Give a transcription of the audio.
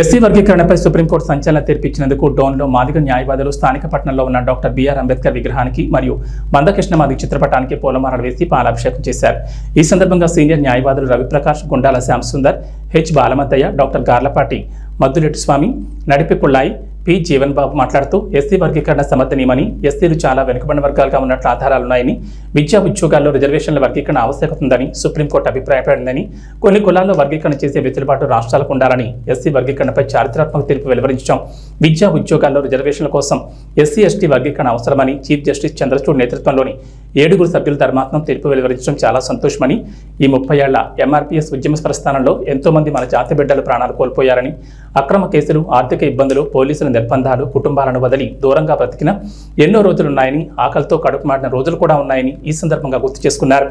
SC వర్గీకరణపై supreme court సంచలన తీర్పు ఇచ్చినందుకు డోన్లో మాదిగ న్యాయవాదులు స్థానిక పట్టణంలో ఉన్న డాక్టర్ బిఆర్ అంబేద్కర్ విగ్రహానికి మరియు మందకృష్ణ మాదిగ చిత్రపటానికి పూలమాలలు వేసి పాలాభిషేకం చేశారు. ఈ సందర్భంగా సీనియర్ న్యాయవాదులు రవిప్రకాష్, గుండాల శ్యామ్ సుందర్, హెచ్ బాలమతయ్య, డాక్టర్ గార్లపాటి మద్దులెట్టి స్వామి, నడిపి పుల్లాయి, పి జీవన్ బాబు మాట్లాడుతూ ఎస్సీ వర్గీకరణ సమర్థనీయమని, ఎస్సీలు చాలా వెనుకబడిన వర్గాలుగా ఉన్నట్లు ఆధారాలున్నాయని, విద్యా ఉద్యోగాల్లో రిజర్వేషన్ల వర్గీకరణ ఆవశ్యకత ఉందని సుప్రీంకోర్టు అభిప్రాయపడిందని, కొన్ని కులాల్లో వర్గీకరణ చేసే వెసులుబాటు రాష్ట్రాలకు ఉండాలని ఎస్సీ వర్గీకరణపై చారిత్రాత్మక తీర్పు వెలువరించడం, విద్యా ఉద్యోగాల్లో రిజర్వేషన్ల కోసం ఎస్సీ ఎస్టీ వర్గీకరణ అవసరమని చీఫ్ జస్టిస్ చంద్రచూడ్ నేతృత్వంలోని 7 సభ్యుల ధర్మాసనం తీర్పు వెలువరించడం చాలా సంతోషమని, ఈ 30 ఏళ్ల ఎంఆర్పీఎస్ ఉద్యమ ప్రస్థానంలో ఎంతో మంది మన జాతి బిడ్డలు ప్రాణాలు కోల్పోయారని, అక్రమ కేసులు, ఆర్థిక ఇబ్బందులు, పోలీసుల నిర్బంధాలు, కుటుంబాలను వదిలి దూరంగా బ్రతికిన ఎన్నో రోజులున్నాయని, ఆకలితో కడుపు మాడిన రోజులు కూడా ఉన్నాయని ఈ సందర్భంగా గుర్తు చేసుకున్నారు.